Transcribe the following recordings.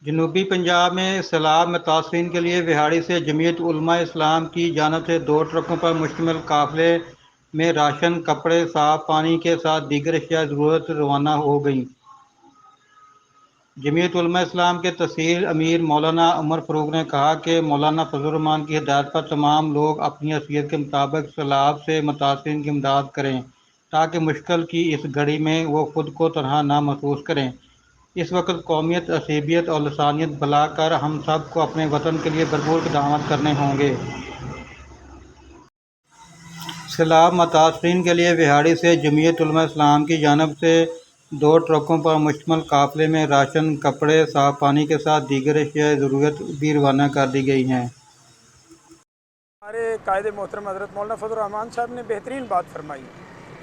जनूबी पंजाब में सैलाब मुतासरीन के लिए विहाड़ी से जमीयत उलमा इस्लाम की जानिब से 2 ट्रकों पर मुश्तमिल काफिले में राशन, कपड़े, साफ पानी के साथ दीगर अशिया ज़रूरत रवाना हो गईं। जमीयत उलमा इस्लाम के तहसील अमीर मौलाना उमर फ़ारूक ने कहा कि मौलाना फजल रहमान की हिदायत पर तमाम लोग अपनी हैसियत के मुताबिक सैलाब से मुतासरीन की इमदाद करें ताकि मुश्किल की इस घड़ी में वो खुद को तनहा ना महसूस करें। इस वक्त कौमियत, असीबियत और लसानियत भुला कर हम सब को अपने वतन के लिए भरपूर इक़दाम करने होंगे। सैलाब मुतासरीन के लिए विहाड़ी से जमीयत उलमा इस्लाम की जानिब से 2 ट्रकों पर मुश्तमिल काफिले में राशन, कपड़े, साफ पानी के साथ दीगर अशिया ज़रूरत भी रवाना कर दी गई हैं। हमारे कायदे मोहतरम हज़रत मौलाना फजल रहमान साहब ने बेहतरीन बात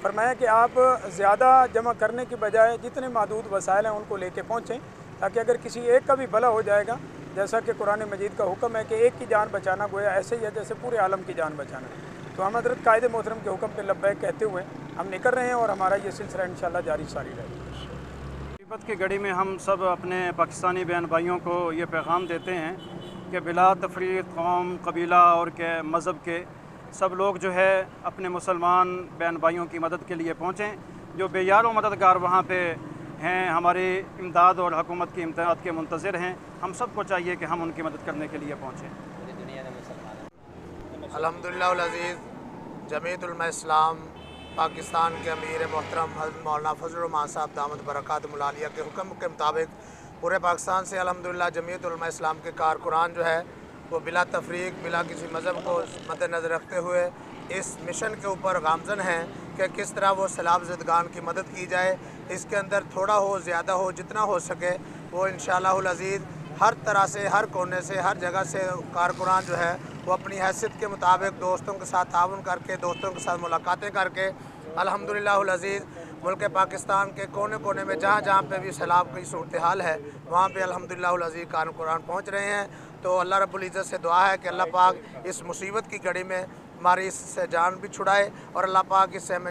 फरमाया कि आप ज़्यादा जमा करने की बजाय जितने महदूद वसाइल हैं उनको लेके पहुँचें, ताकि अगर किसी एक का भी भला हो जाएगा, जैसा कि कुरान मजीद का हुक्म है कि एक की जान बचाना गोया ऐसे ही है जैसे पूरे आलम की जान बचाना। तो हम हज़रत कायदे मोहतरम के हुक्म पे लब्बैक कहते हुए हम निकल रहे हैं और हमारा ये सिलसिला इंशाअल्लाह जारी सारी रहेगा। मुसीबत की घड़ी में हम सब अपने पाकिस्तानी बहन भाइयों को ये पैगाम देते हैं कि बिला तफरीक कौम, कबीला और के मज़हब के सब लोग जो है अपने मुसलमान बहन भाइयों की मदद के लिए पहुँचें। जो बेयार व मददगार वहाँ पे हैं, हमारी इमदाद और हुकूमत की इमदाद के मुंतज़िर हैं, हम सब को चाहिए कि हम उनकी मदद करने के लिए पहुँचें। अल्हम्दुलिल्लाह अज़ीज़, जमीयत उलमा इस्लाम पाकिस्तान के अमीर मोहतरम हज़रत मौलाना फजल रहमान साहब दामद बरकातुहुल आलिया के हुक्म के मुताबिक पूरे पाकिस्तान से अल्हम्दुलिल्लाह जमीयत उलमा इस्लाम के कारकुरान जो है वो बिला तफरीक, बिला किसी मज़हब को मद्देनज़र रखते हुए इस मिशन के ऊपर गामज़न हैं कि किस तरह वो सैलाब ज़दगान की मदद की जाए। इसके अंदर थोड़ा हो, ज़्यादा हो, जितना हो सके वो इंशाअल्लाहुल अज़ीज़ हर तरह से, हर कोने से, हर जगह से कारकुरान जो है वो अपनी हैसियत के मुताबिक दोस्तों के साथ ताउन करके, दोस्तों के साथ मुलाकातें करके अल्हम्दुलिल्लाहुल अज़ीज़ मुल्क पाकिस्तान के कोने कोने में जहाँ जहाँ पे भी सैलाब की सूरत हाल है वहाँ पे अल्हम्दुलिल्लाहुल अज़ीज़ कारकुरान पहुँच रहे हैं। तो अल्लाह रब्बुल इज़्ज़त से दुआ है कि अल्लाह पाक इस मुसीबत की घड़ी में हमारी इससे जान भी छुड़ाए और अल्लाह पाक इससे हमें